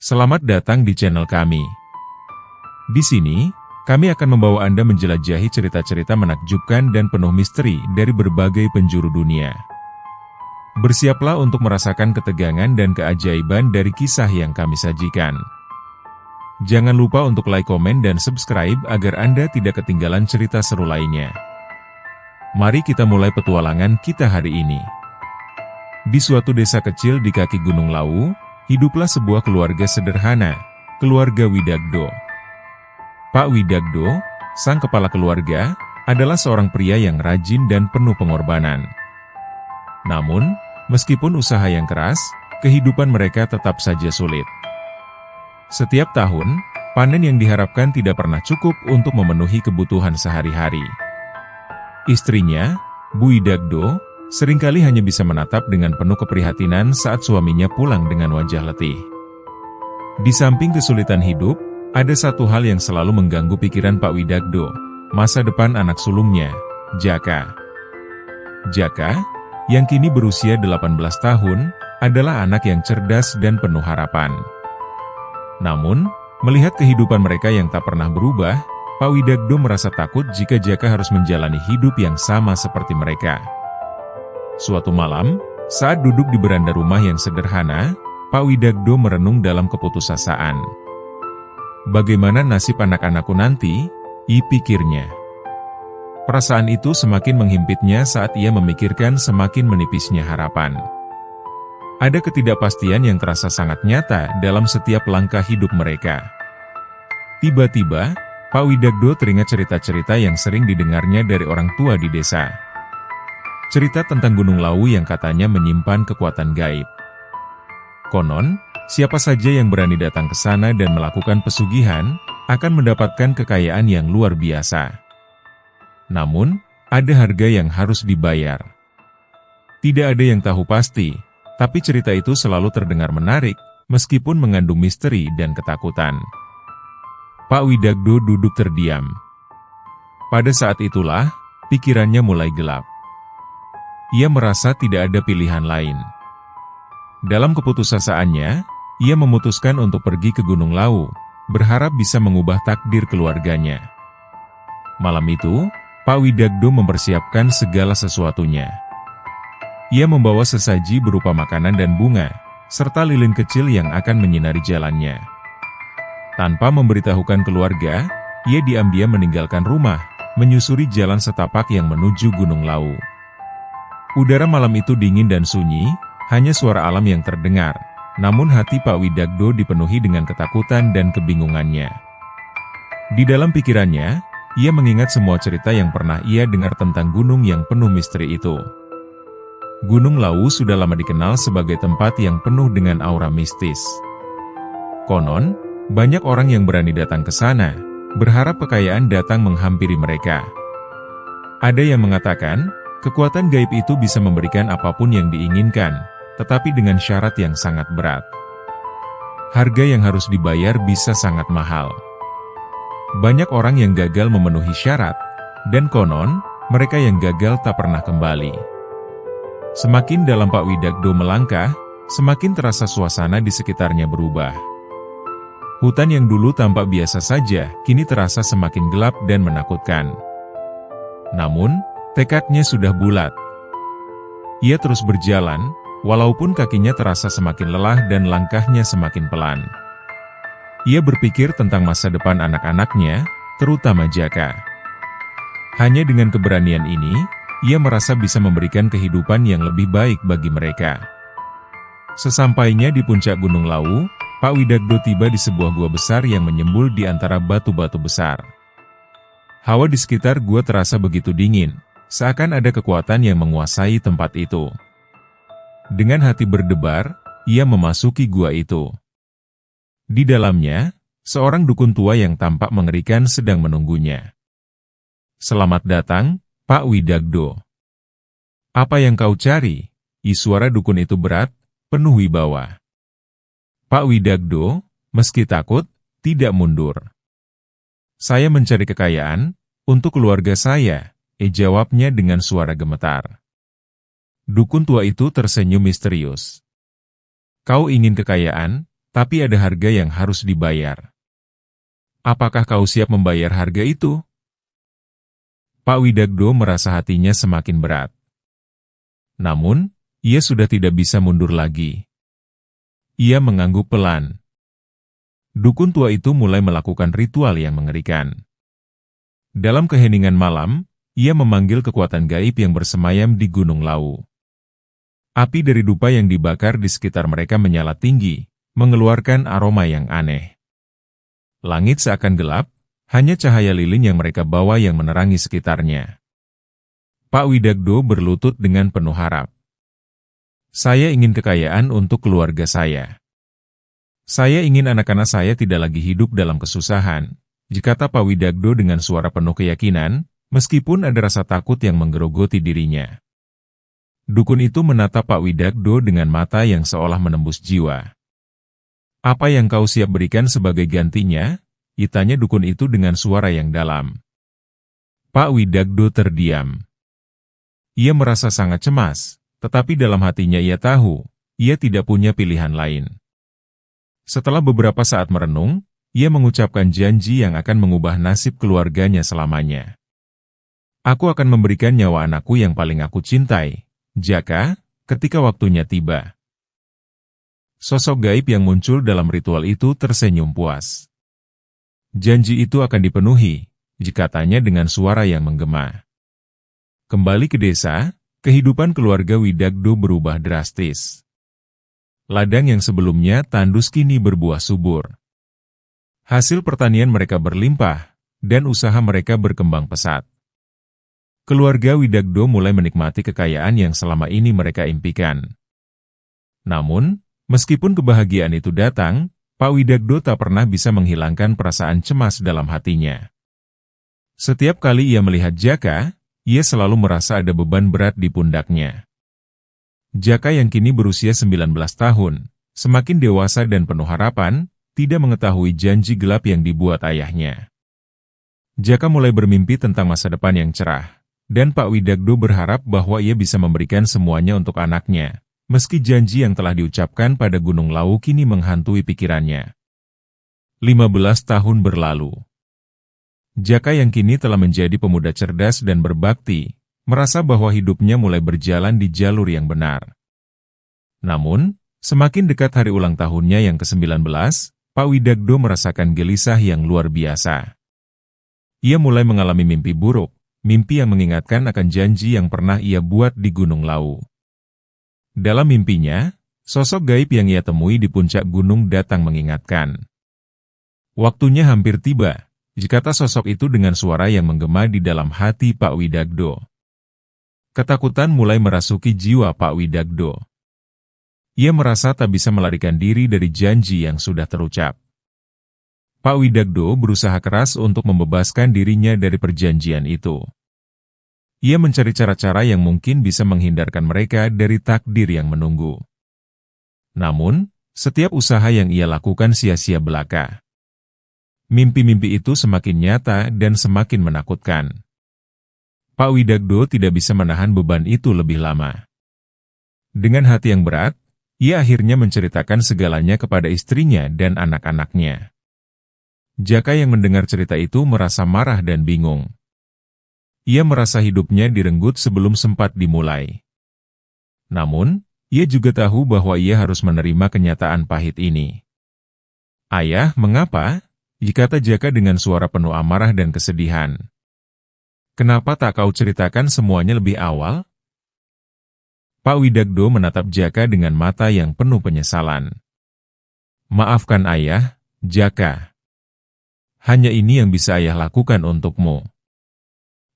Selamat datang di channel kami. Di sini, kami akan membawa Anda menjelajahi cerita-cerita menakjubkan dan penuh misteri dari berbagai penjuru dunia. Bersiaplah untuk merasakan ketegangan dan keajaiban dari kisah yang kami sajikan. Jangan lupa untuk like, komen, dan subscribe agar Anda tidak ketinggalan cerita seru lainnya. Mari kita mulai petualangan kita hari ini. Di suatu desa kecil di kaki Gunung Lawu, hiduplah sebuah keluarga sederhana, keluarga Widagdo. Pak Widagdo, sang kepala keluarga, adalah seorang pria yang rajin dan penuh pengorbanan. Namun, meskipun usaha yang keras, kehidupan mereka tetap saja sulit. Setiap tahun, panen yang diharapkan tidak pernah cukup untuk memenuhi kebutuhan sehari-hari. Istrinya, Bu Widagdo, seringkali hanya bisa menatap dengan penuh keprihatinan saat suaminya pulang dengan wajah letih. Di samping kesulitan hidup, ada satu hal yang selalu mengganggu pikiran Pak Widagdo, masa depan anak sulungnya, Jaka. Jaka, yang kini berusia 18 tahun, adalah anak yang cerdas dan penuh harapan. Namun, melihat kehidupan mereka yang tak pernah berubah, Pak Widagdo merasa takut jika Jaka harus menjalani hidup yang sama seperti mereka. Suatu malam, saat duduk di beranda rumah yang sederhana, Pak Widagdo merenung dalam keputusasaan. Bagaimana nasib anak-anakku nanti? Pikirnya. Perasaan itu semakin menghimpitnya saat ia memikirkan semakin menipisnya harapan. Ada ketidakpastian yang terasa sangat nyata dalam setiap langkah hidup mereka. Tiba-tiba, Pak Widagdo teringat cerita-cerita yang sering didengarnya dari orang tua di desa. Cerita tentang Gunung Lawu yang katanya menyimpan kekuatan gaib. Konon, siapa saja yang berani datang ke sana dan melakukan pesugihan, akan mendapatkan kekayaan yang luar biasa. Namun, ada harga yang harus dibayar. Tidak ada yang tahu pasti, tapi cerita itu selalu terdengar menarik, meskipun mengandung misteri dan ketakutan. Pak Widagdo duduk terdiam. Pada saat itulah, pikirannya mulai gelap. Ia merasa tidak ada pilihan lain. Dalam keputusasaannya, ia memutuskan untuk pergi ke Gunung Lawu, berharap bisa mengubah takdir keluarganya. Malam itu, Pak Widagdo mempersiapkan segala sesuatunya. Ia membawa sesaji berupa makanan dan bunga, serta lilin kecil yang akan menyinari jalannya. Tanpa memberitahukan keluarga, ia diam-diam meninggalkan rumah, menyusuri jalan setapak yang menuju Gunung Lawu. Udara malam itu dingin dan sunyi, hanya suara alam yang terdengar, namun hati Pak Widagdo dipenuhi dengan ketakutan dan kebingungannya. Di dalam pikirannya, ia mengingat semua cerita yang pernah ia dengar tentang gunung yang penuh misteri itu. Gunung Lawu sudah lama dikenal sebagai tempat yang penuh dengan aura mistis. Konon, banyak orang yang berani datang ke sana, berharap kekayaan datang menghampiri mereka. Ada yang mengatakan, kekuatan gaib itu bisa memberikan apapun yang diinginkan, tetapi dengan syarat yang sangat berat. Harga yang harus dibayar bisa sangat mahal. Banyak orang yang gagal memenuhi syarat, dan konon, mereka yang gagal tak pernah kembali. Semakin dalam Pak Widagdo melangkah, semakin terasa suasana di sekitarnya berubah. Hutan yang dulu tampak biasa saja, kini terasa semakin gelap dan menakutkan. Namun, tekadnya sudah bulat. Ia terus berjalan, walaupun kakinya terasa semakin lelah dan langkahnya semakin pelan. Ia berpikir tentang masa depan anak-anaknya, terutama Jaka. Hanya dengan keberanian ini, ia merasa bisa memberikan kehidupan yang lebih baik bagi mereka. Sesampainya di puncak Gunung Lawu, Pak Widagdo tiba di sebuah gua besar yang menyembul di antara batu-batu besar. Hawa di sekitar gua terasa begitu dingin, seakan ada kekuatan yang menguasai tempat itu. Dengan hati berdebar, ia memasuki gua itu. Di dalamnya, seorang dukun tua yang tampak mengerikan sedang menunggunya. "Selamat datang, Pak Widagdo. Apa yang kau cari?" Suara dukun itu berat, penuh wibawa. Pak Widagdo, meski takut, tidak mundur. "Saya mencari kekayaan untuk keluarga saya," jawabnya dengan suara gemetar. Dukun tua itu tersenyum misterius. "Kau ingin kekayaan, Tapi ada harga yang harus dibayar. Apakah kau siap membayar harga itu? Pak Widagdo merasa hatinya semakin berat. Namun, ia sudah tidak bisa mundur lagi. Ia mengangguk pelan. Dukun tua itu mulai melakukan ritual yang mengerikan. Dalam keheningan malam, ia memanggil kekuatan gaib yang bersemayam di Gunung Lawu. Api dari dupa yang dibakar di sekitar mereka menyala tinggi, mengeluarkan aroma yang aneh. Langit seakan gelap, hanya cahaya lilin yang mereka bawa yang menerangi sekitarnya. Pak Widagdo berlutut dengan penuh harap. Saya ingin kekayaan untuk keluarga saya. Saya ingin anak-anak saya tidak lagi hidup dalam kesusahan, kata Pak Widagdo dengan suara penuh keyakinan, meskipun ada rasa takut yang menggerogoti dirinya. Dukun itu menatap Pak Widagdo dengan mata yang seolah menembus jiwa. Apa yang kau siap berikan sebagai gantinya? Tanya dukun itu dengan suara yang dalam. Pak Widagdo terdiam. Ia merasa sangat cemas, tetapi dalam hatinya ia tahu, ia tidak punya pilihan lain. Setelah beberapa saat merenung, ia mengucapkan janji yang akan mengubah nasib keluarganya selamanya. Aku akan memberikan nyawa anakku yang paling aku cintai, Jaka, ketika waktunya tiba. Sosok gaib yang muncul dalam ritual itu tersenyum puas. Janji itu akan dipenuhi, katanya dengan suara yang menggema. Kembali ke desa, kehidupan keluarga Widagdo berubah drastis. Ladang yang sebelumnya tandus kini berbuah subur. Hasil pertanian mereka berlimpah, dan usaha mereka berkembang pesat. Keluarga Widagdo mulai menikmati kekayaan yang selama ini mereka impikan. Namun, meskipun kebahagiaan itu datang, Pak Widagdo tak pernah bisa menghilangkan perasaan cemas dalam hatinya. Setiap kali ia melihat Jaka, ia selalu merasa ada beban berat di pundaknya. Jaka yang kini berusia 19 tahun, semakin dewasa dan penuh harapan, tidak mengetahui janji gelap yang dibuat ayahnya. Jaka mulai bermimpi tentang masa depan yang cerah, dan Pak Widagdo berharap bahwa ia bisa memberikan semuanya untuk anaknya. Meski janji yang telah diucapkan pada Gunung Lawu kini menghantui pikirannya. 15 tahun berlalu. Jaka yang kini telah menjadi pemuda cerdas dan berbakti, merasa bahwa hidupnya mulai berjalan di jalur yang benar. Namun, semakin dekat hari ulang tahunnya yang ke-19, Pak Widagdo merasakan gelisah yang luar biasa. Ia mulai mengalami mimpi buruk, mimpi yang mengingatkan akan janji yang pernah ia buat di Gunung Lawu. Dalam mimpinya, sosok gaib yang ia temui di puncak gunung datang mengingatkan. Waktunya hampir tiba, kata sosok itu dengan suara yang menggema di dalam hati Pak Widagdo. Ketakutan mulai merasuki jiwa Pak Widagdo. Ia merasa tak bisa melarikan diri dari janji yang sudah terucap. Pak Widagdo berusaha keras untuk membebaskan dirinya dari perjanjian itu. Ia mencari cara-cara yang mungkin bisa menghindarkan mereka dari takdir yang menunggu. Namun, setiap usaha yang ia lakukan sia-sia belaka. Mimpi-mimpi itu semakin nyata dan semakin menakutkan. Pak Widagdo tidak bisa menahan beban itu lebih lama. Dengan hati yang berat, ia akhirnya menceritakan segalanya kepada istrinya dan anak-anaknya. Jaka yang mendengar cerita itu merasa marah dan bingung. Ia merasa hidupnya direnggut sebelum sempat dimulai. Namun, ia juga tahu bahwa ia harus menerima kenyataan pahit ini. Ayah, mengapa? Kata Jaka dengan suara penuh amarah dan kesedihan. Kenapa tak kau ceritakan semuanya lebih awal? Pak Widagdo menatap Jaka dengan mata yang penuh penyesalan. Maafkan ayah, Jaka. Hanya ini yang bisa ayah lakukan untukmu.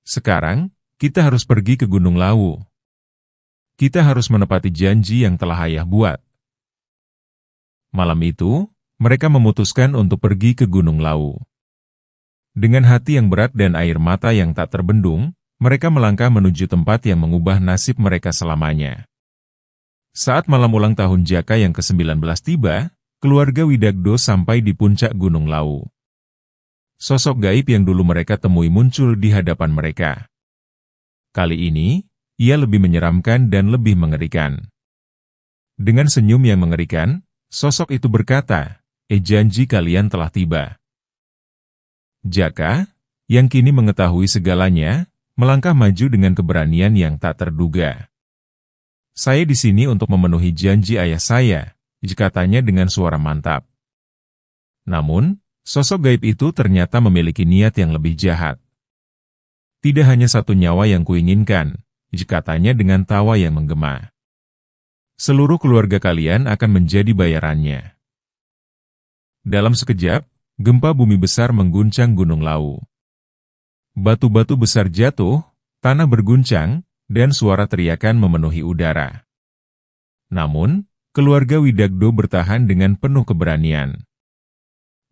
Sekarang, kita harus pergi ke Gunung Lawu. Kita harus menepati janji yang telah ayah buat. Malam itu, mereka memutuskan untuk pergi ke Gunung Lawu. Dengan hati yang berat dan air mata yang tak terbendung, mereka melangkah menuju tempat yang mengubah nasib mereka selamanya. Saat malam ulang tahun Jaka yang ke-19 tiba, keluarga Widagdo sampai di puncak Gunung Lawu. Sosok gaib yang dulu mereka temui muncul di hadapan mereka. Kali ini, ia lebih menyeramkan dan lebih mengerikan. Dengan senyum yang mengerikan, sosok itu berkata, janji kalian telah tiba. Jaka, yang kini mengetahui segalanya, melangkah maju dengan keberanian yang tak terduga. Saya di sini untuk memenuhi janji ayah saya, katanya dengan suara mantap. Namun, sosok gaib itu ternyata memiliki niat yang lebih jahat. Tidak hanya satu nyawa yang kuinginkan, katanya dengan tawa yang menggema. Seluruh keluarga kalian akan menjadi bayarannya. Dalam sekejap, gempa bumi besar mengguncang Gunung Lawu. Batu-batu besar jatuh, tanah berguncang, dan suara teriakan memenuhi udara. Namun, keluarga Widagdo bertahan dengan penuh keberanian.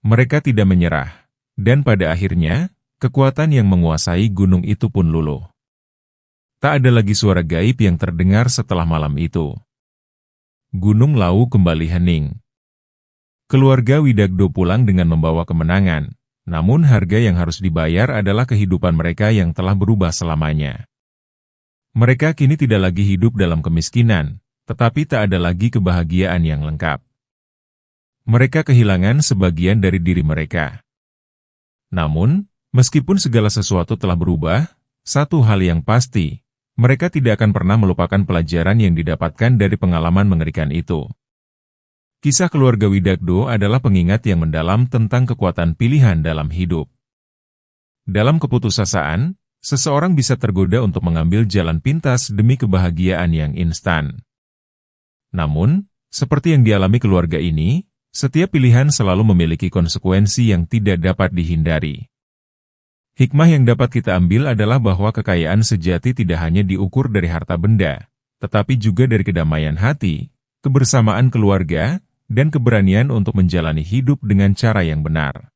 Mereka tidak menyerah, dan pada akhirnya, kekuatan yang menguasai gunung itu pun luluh. Tak ada lagi suara gaib yang terdengar setelah malam itu. Gunung Lawu kembali hening. Keluarga Widagdo pulang dengan membawa kemenangan, namun harga yang harus dibayar adalah kehidupan mereka yang telah berubah selamanya. Mereka kini tidak lagi hidup dalam kemiskinan, tetapi tak ada lagi kebahagiaan yang lengkap. Mereka kehilangan sebagian dari diri mereka. Namun, meskipun segala sesuatu telah berubah, satu hal yang pasti, mereka tidak akan pernah melupakan pelajaran yang didapatkan dari pengalaman mengerikan itu. Kisah keluarga Widagdo adalah pengingat yang mendalam tentang kekuatan pilihan dalam hidup. Dalam keputusasaan, seseorang bisa tergoda untuk mengambil jalan pintas demi kebahagiaan yang instan. Namun, seperti yang dialami keluarga ini, setiap pilihan selalu memiliki konsekuensi yang tidak dapat dihindari. Hikmah yang dapat kita ambil adalah bahwa kekayaan sejati tidak hanya diukur dari harta benda, tetapi juga dari kedamaian hati, kebersamaan keluarga, dan keberanian untuk menjalani hidup dengan cara yang benar.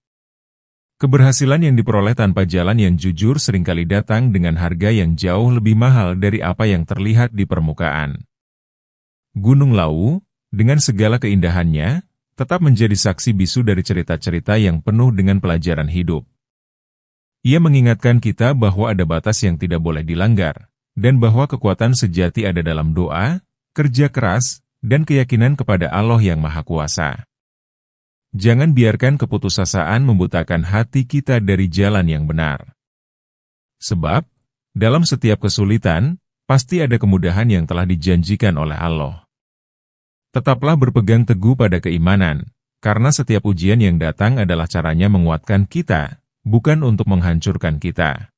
Keberhasilan yang diperoleh tanpa jalan yang jujur seringkali datang dengan harga yang jauh lebih mahal dari apa yang terlihat di permukaan. Gunung Lawu, dengan segala keindahannya, tetap menjadi saksi bisu dari cerita-cerita yang penuh dengan pelajaran hidup. Ia mengingatkan kita bahwa ada batas yang tidak boleh dilanggar, dan bahwa kekuatan sejati ada dalam doa, kerja keras, dan keyakinan kepada Allah yang Maha Kuasa. Jangan biarkan keputusasaan membutakan hati kita dari jalan yang benar. Sebab, dalam setiap kesulitan, pasti ada kemudahan yang telah dijanjikan oleh Allah. Tetaplah berpegang teguh pada keimanan, karena setiap ujian yang datang adalah caranya menguatkan kita, bukan untuk menghancurkan kita.